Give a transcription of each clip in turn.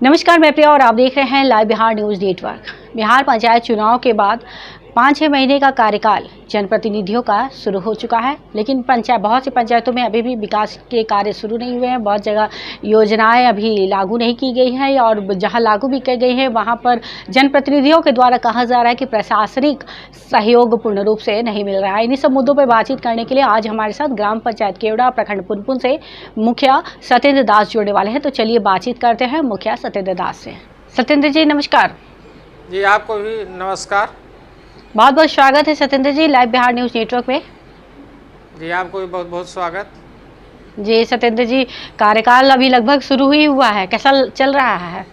नमस्कार, मैं प्रिया और आप देख रहे हैं live Bihar news network. Bihar panchayat चुनाव के बाद 5-6 महीने का कार्यकाल जनप्रतिनिधियों का शुरू हो चुका है, लेकिन बहुत सी पंचायतों में अभी भी विकास के कार्य शुरू नहीं हुए हैं। बहुत जगह योजनाएं अभी लागू नहीं की गई हैं और जहां लागू भी की गई हैं वहां पर जनप्रतिनिधियों के द्वारा कहा जा रहा है कि प्रशासनिक सहयोग पूर्ण रूप से नहीं मिल रहा है। इन्हीं सब मुद्दों पर बातचीत करने के लिए आज हमारे साथ ग्राम पंचायत केवड़ा प्रखंड पुनपुन से मुखिया सत्येंद्र दास जुड़ने वाले हैं। तो चलिए बातचीत करते हैं मुखिया सत्येंद्र दास से। सत्येंद्र जी नमस्कार। जी आपको भी नमस्कार। बहुत बहुत स्वागत है सत्येंद्र जी लाइव बिहार न्यूज़ नेटवर्क में। जी आपको भी बहुत बहुत स्वागत। जी सत्येंद्र जी, कार्यकाल अभी लगभग शुरू ही हुआ है, कैसा चल रहा है?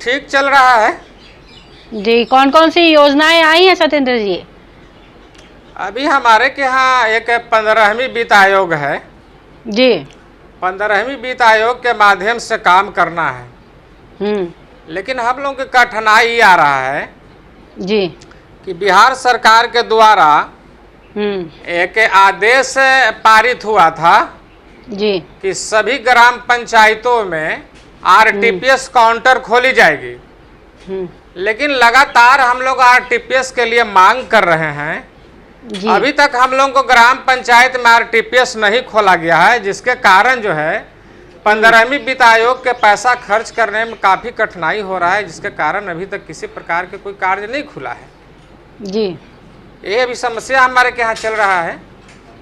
ठीक चल रहा है जी। कौन कौन सी योजनाएं आई हैं सत्येंद्र जी? अभी हमारे के यहाँ एक 15वीं वित्त आयोग है जी। 15वीं वित्त आयोग के माध्यम से काम करना है। लेकिन हम लोग की कठिनाई आ रहा है जी कि बिहार सरकार के द्वारा एक आदेश पारित हुआ था जी कि सभी ग्राम पंचायतों में आरटीपीएस काउंटर खोली जाएगी। लेकिन लगातार हम लोग आरटीपीएस के लिए मांग कर रहे हैं। जी। अभी तक हम लोगों को ग्राम पंचायत में आरटीपीएस नहीं खोला गया है, जिसके कारण जो है 15वीं वित्त आयोग के पैसा खर्च करने में काफ़ी कठिनाई हो रहा है, जिसके कारण अभी तक किसी प्रकार के कोई कार्य नहीं खुला है। जी। ये अभी समस्या हमारे के यहाँ चल रहा है।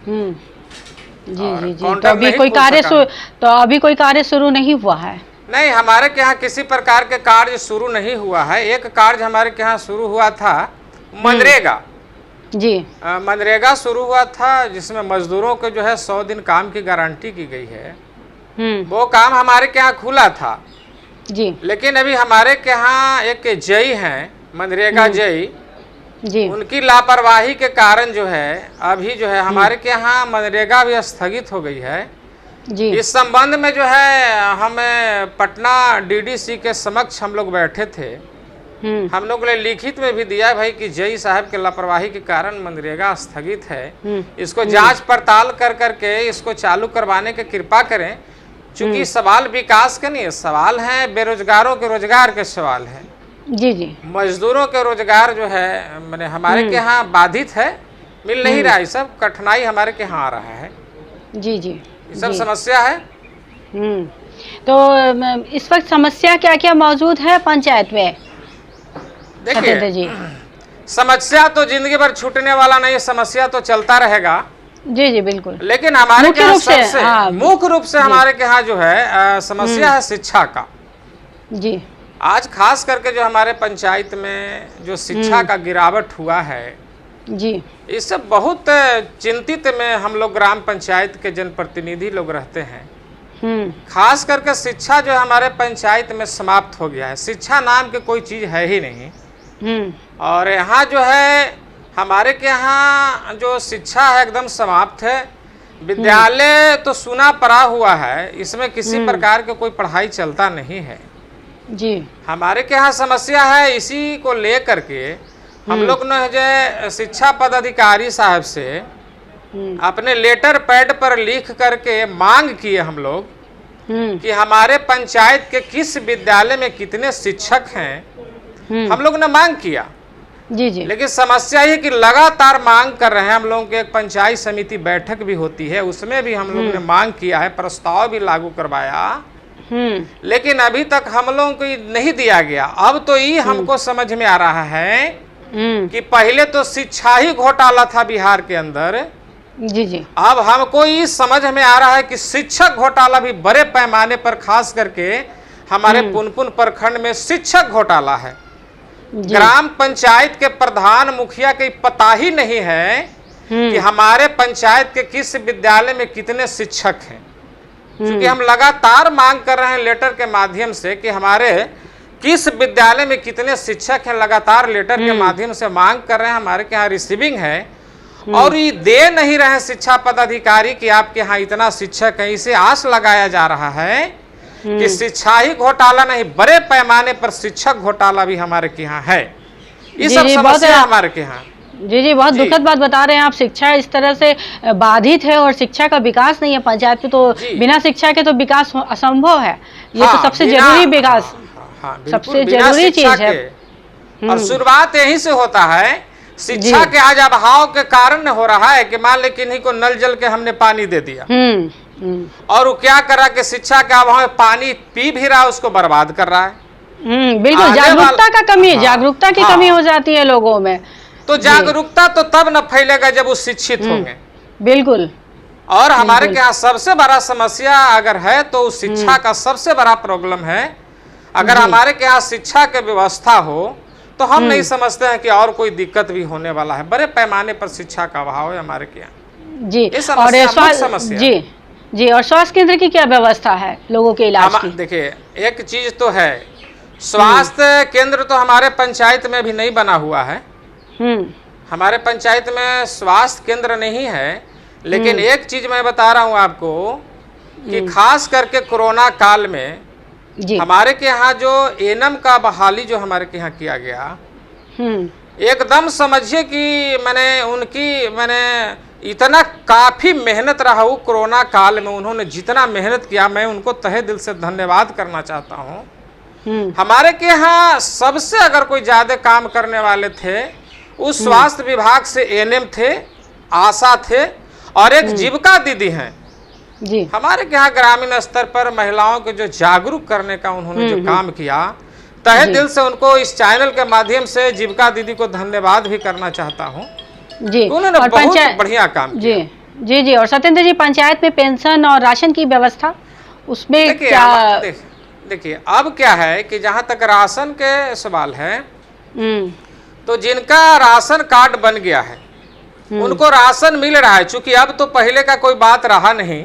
जी जी जी। तो अभी कोई कार्य शुरू नहीं हुआ है? नहीं, हमारे के यहाँ किसी प्रकार के कार्य शुरू नहीं हुआ है। एक कार्य हमारे के यहाँ शुरू हुआ था मनरेगा। जी। मनरेगा शुरू हुआ था, जिसमें मजदूरों को जो है 100 दिन काम की गारंटी की गई है। वो काम हमारे के यहाँ खुला था। जी। लेकिन अभी हमारे के यहाँ एक जई हैं, मनरेगा जई, जी। उनकी लापरवाही के कारण जो है अभी जो है हमारे के यहाँ मनरेगा भी स्थगित हो गई है। जी। इस संबंध में जो है हमें पटना डीडीसी के समक्ष हम लोग बैठे थे। हम लोग ने लिखित में भी दिया भाई कि जई साहब के लापरवाही के कारण मनरेगा स्थगित है, इसको जांच पड़ताल कर करके इसको चालू करवाने की कृपा करें। चूंकि सवाल विकास का नहीं है, सवाल है बेरोजगारों के रोजगार के सवाल है। जी जी। मजदूरों के रोजगार जो है मैंने हमारे के यहाँ बाधित है, मिल नहीं रहा। ये सब कठिनाई हमारे के यहाँ आ रहा है। जी जी। ये सब समस्या है। तो इस वक्त समस्या क्या क्या मौजूद है पंचायत में? देखिए जी, समस्या तो जिंदगी भर छूटने वाला नहीं, समस्या तो चलता रहेगा। जी जी बिल्कुल। लेकिन हमारे के यहाँ सबसे मुख्य रूप से हमारे के यहाँ जो है समस्या है शिक्षा का। जी। आज खास करके जो हमारे पंचायत में जो शिक्षा का गिरावट हुआ है जी, इससे बहुत चिंतित में हम लोग ग्राम पंचायत के जनप्रतिनिधि लोग रहते हैं। खास करके शिक्षा जो हमारे पंचायत में समाप्त हो गया है। शिक्षा नाम की कोई चीज है ही नहीं। और यहाँ जो है हमारे के यहाँ जो शिक्षा है एकदम समाप्त है। विद्यालय तो सुना पड़ा हुआ है, इसमें किसी प्रकार का कोई पढ़ाई चलता नहीं है। जी। हमारे के यहाँ समस्या है, इसी को लेकर के हम लोग ने जो शिक्षा पदाधिकारी साहब से अपने लेटर पैड पर लिख करके मांग किए हम लोग कि हमारे पंचायत के किस विद्यालय में कितने शिक्षक हैं। हम लोग ने मांग किया। जी जी। लेकिन समस्या ये कि लगातार मांग कर रहे हैं। हम लोगों की एक पंचायत समिति बैठक भी होती है, उसमें भी हम लोगों ने मांग किया है, प्रस्ताव भी लागू करवाया। लेकिन अभी तक हम लोगों को नहीं दिया गया। अब तो ये हमको समझ में आ रहा है कि पहले तो शिक्षा ही घोटाला था बिहार के अंदर। जी जी। अब हमको ये समझ में आ रहा है कि शिक्षक घोटाला भी बड़े पैमाने पर, खास करके हमारे पुनपुन प्रखंड में शिक्षक घोटाला है। ग्राम पंचायत के प्रधान मुखिया के पता ही नहीं है कि हमारे पंचायत के किस विद्यालय में कितने शिक्षक हैं। क्योंकि हम लगातार मांग कर रहे हैं लेटर के माध्यम से कि हमारे किस विद्यालय में कितने शिक्षक हैं। लगातार लेटर के माध्यम से मांग कर रहे हैं। हमारे के यहाँ रिसीविंग है और ये दे नहीं रहे हैं शिक्षा पदाधिकारी कि आपके यहाँ इतना शिक्षक है। इसे आस लगाया जा रहा है कि शिक्षा ही घोटाला नहीं, बड़े पैमाने पर शिक्षक घोटाला भी हमारे के यहाँ है। ये सब समस्या हमारे के यहाँ। जी जी, बहुत दुखद बात बता रहे हैं आप। शिक्षा इस तरह से बाधित है और शिक्षा का विकास नहीं है पंचायत में, तो बिना शिक्षा के तो विकास असंभव है। ये तो सबसे जरूरी विकास, सबसे जरूरी चीज है। और शुरुआत यहीं से होता है, शिक्षा के आज अभाव के कारण हो रहा है कि मान ले किन्हीं को नल जल के हमने पानी दे दिया और वो क्या कर रहा है कि शिक्षा के अभाव में पानी पी भी रहा है, उसको बर्बाद कर रहा है। बिल्कुल, जागरूकता का कमी, जागरूकता की कमी हो जाती है लोगों में। तो जागरूकता तो तब न फैलेगा जब वो शिक्षित होंगे। बिल्कुल। और हमारे के यहाँ सबसे बड़ा समस्या अगर है तो शिक्षा का सबसे बड़ा प्रॉब्लम है। अगर हमारे के यहाँ शिक्षा की व्यवस्था हो तो हम नहीं समझते हैं कि और कोई दिक्कत भी होने वाला है। बड़े पैमाने पर शिक्षा का अभाव है हमारे के यहाँ। जी, और जी, और स्वास्थ्य केंद्र की क्या व्यवस्था है लोगों के इलाज की? देखिए, एक चीज तो है, स्वास्थ्य केंद्र तो हमारे पंचायत में भी नहीं बना हुआ है। हमारे पंचायत में स्वास्थ्य केंद्र नहीं है। लेकिन एक चीज मैं बता रहा हूँ आपको कि खास करके कोरोना काल में हमारे के यहाँ जो एनएम का बहाली जो हमारे के यहाँ किया गया, एकदम समझिए कि मैंने इतना काफी मेहनत रहा हूँ कोरोना काल में। उन्होंने जितना मेहनत किया, मैं उनको तहे दिल से धन्यवाद करना चाहता हूँ। हमारे के यहाँ सबसे अगर कोई ज्यादा काम करने वाले थे उस स्वास्थ्य विभाग से एनएम थे, आशा थे और एक जीविका दीदी हैं जी। हमारे यहाँ ग्रामीण स्तर पर महिलाओं को जो जागरूक करने का उन्होंने जो काम किया, तहे दिल से उनको इस चैनल के माध्यम से जीविका दीदी को धन्यवाद भी करना चाहता हूँ जी। उन्होंने बहुत बढ़िया काम किया। जी जी। और सत्येंद्र जी, पंचायत में पेंशन और राशन की व्यवस्था, उसमें क्या? देखिए, अब क्या है कि जहाँ तक राशन के सवाल है, तो जिनका राशन कार्ड बन गया है उनको राशन मिल रहा है। चूंकि अब तो पहले का कोई बात रहा नहीं,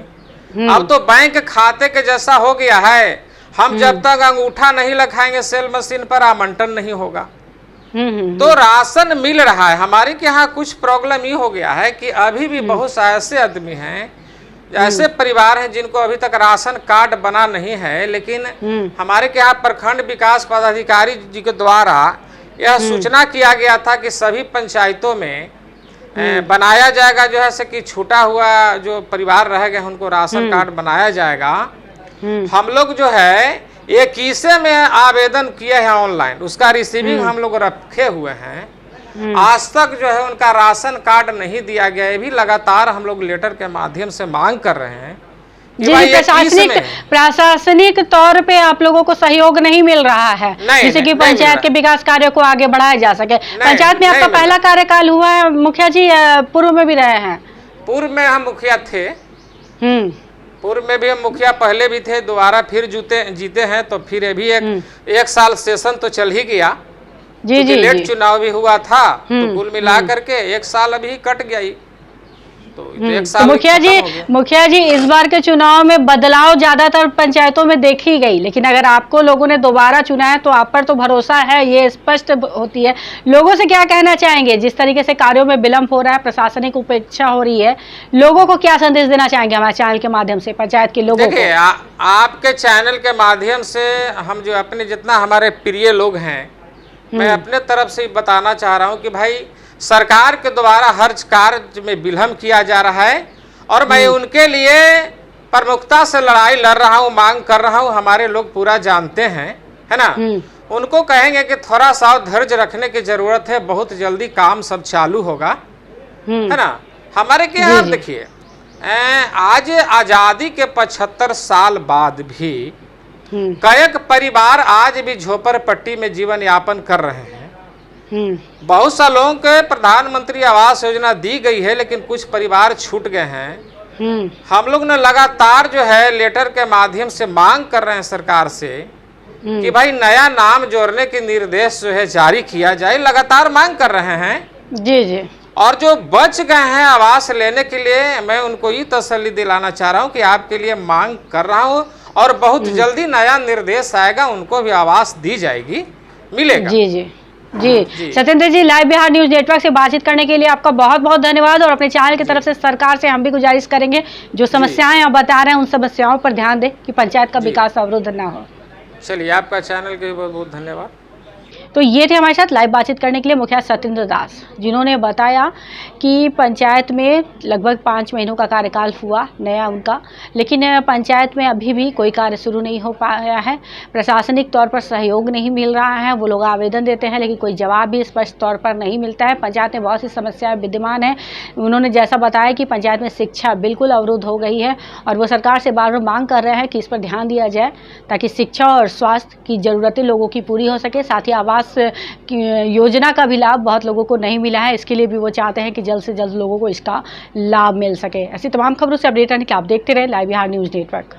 अब तो बैंक खाते के जैसा हो गया है। हम जब तक अंगूठा नहीं लगाएंगे सेल मशीन पर, आवंटन नहीं होगा। तो राशन मिल रहा है। हमारे के यहाँ कुछ प्रॉब्लम ये हो गया है कि अभी भी बहुत से ऐसे आदमी हैं, ऐसे परिवार हैं जिनको अभी तक राशन कार्ड बना नहीं है। लेकिन हमारे के यहाँ प्रखंड विकास पदाधिकारी जी के द्वारा यह सूचना किया गया था कि सभी पंचायतों में बनाया जाएगा, जो है कि छूटा हुआ जो परिवार रह गए उनको राशन कार्ड बनाया जाएगा। हम लोग जो है 21 में आवेदन किए हैं ऑनलाइन, उसका रिसीविंग हम लोग रखे हुए हैं। आज तक जो है उनका राशन कार्ड नहीं दिया गया। ये भी लगातार हम लोग लेटर के माध्यम से मांग कर रहे हैं। जी, प्रशासनिक तौर पे आप लोगों को सहयोग नहीं मिल रहा है जिससे कि पंचायत के विकास कार्य को आगे बढ़ाया जा सके। पंचायत में आपका पहला कार्यकाल हुआ है मुखिया जी, पूर्व में भी रहे हैं? पूर्व में हम मुखिया थे। पूर्व में भी हम मुखिया पहले भी थे, दोबारा फिर जीते हैं। तो फिर ये भी एक साल सेशन तो चल ही गया। जी जी। लेट चुनाव भी हुआ था, तो कुल मिला करके एक साल अभी कट गया। तो एक साल मुखिया जी इस बार के चुनाव में बदलाव ज्यादातर पंचायतों में देखी गई, लेकिन अगर आपको लोगों ने दोबारा चुना है तो आप पर तो भरोसा है, ये स्पष्ट होती है। लोगों से क्या कहना चाहेंगे? जिस तरीके से कार्यों में विलंब हो रहा है, प्रशासनिक उपेक्षा हो रही है, लोगों को क्या संदेश देना चाहेंगे हमारे चैनल के माध्यम से, पंचायत के लोगों को? आपके चैनल के माध्यम से हम जो अपने जितना हमारे प्रिय लोग हैं, मैं अपने तरफ से बताना चाह रहा हूँ कि भाई सरकार के द्वारा हर कार्य में विलंब किया जा रहा है और मैं उनके लिए प्रमुखता से लड़ाई लड़ रहा हूँ, मांग कर रहा हूँ। हमारे लोग पूरा जानते हैं, है ना। उनको कहेंगे कि थोड़ा सा धैर्य रखने की जरूरत है, बहुत जल्दी काम सब चालू होगा, है ना। हमारे के यहाँ देखिए, आज आजादी के 75 साल बाद भी कई परिवार आज भी झोपड़पट्टी में जीवन यापन कर रहे हैं। बहुत सा लोगों के प्रधानमंत्री आवास योजना दी गई है, लेकिन कुछ परिवार छूट गए हैं। हम लोग ने लगातार जो है लेटर के माध्यम से मांग कर रहे हैं सरकार से कि भाई नया नाम जोड़ने के निर्देश जो है जारी किया जाए। लगातार मांग कर रहे हैं। जी जी। और जो बच गए हैं आवास लेने के लिए, मैं उनको ये तसल्ली दिलाना चाह रहा हूँ कि आपके लिए मांग कर रहा हूँ और बहुत जल्दी नया निर्देश आएगा, उनको भी आवास दी जाएगी, मिलेगा। जी जी जी। सत्येंद्र जी, लाइव बिहार न्यूज नेटवर्क से बातचीत करने के लिए आपका बहुत बहुत धन्यवाद। और अपने चैनल की तरफ से सरकार से हम भी गुजारिश करेंगे, जो समस्याएं आप बता रहे हैं उन समस्याओं पर ध्यान दें कि पंचायत का विकास अवरुद्ध ना हो। चलिए, आपका चैनल के बहुत बहुत धन्यवाद। तो ये थे हमारे साथ लाइव बातचीत करने के लिए मुखिया सत्येंद्र दास, जिन्होंने बताया कि पंचायत में लगभग 5 महीनों का कार्यकाल हुआ नया उनका, लेकिन पंचायत में अभी भी कोई कार्य शुरू नहीं हो पाया है। प्रशासनिक तौर पर सहयोग नहीं मिल रहा है। वो लोग आवेदन देते हैं लेकिन कोई जवाब भी स्पष्ट तौर पर नहीं मिलता है। पंचायत में बहुत सी समस्याएं विद्यमान है। उन्होंने जैसा बताया कि पंचायत में शिक्षा बिल्कुल अवरुद्ध हो गई है और वो सरकार से बार बार मांग कर रहे हैं कि इस पर ध्यान दिया जाए ताकि शिक्षा और स्वास्थ्य की ज़रूरतें लोगों की पूरी हो सके। साथ ही आवास योजना का भी लाभ बहुत लोगों को नहीं मिला है, इसके लिए भी वो चाहते हैं कि जल्द से जल्द लोगों को इसका लाभ मिल सके। ऐसी तमाम खबरों से अपडेट रहने के लिए आप देखते रहे लाइव बिहार न्यूज़ नेटवर्क।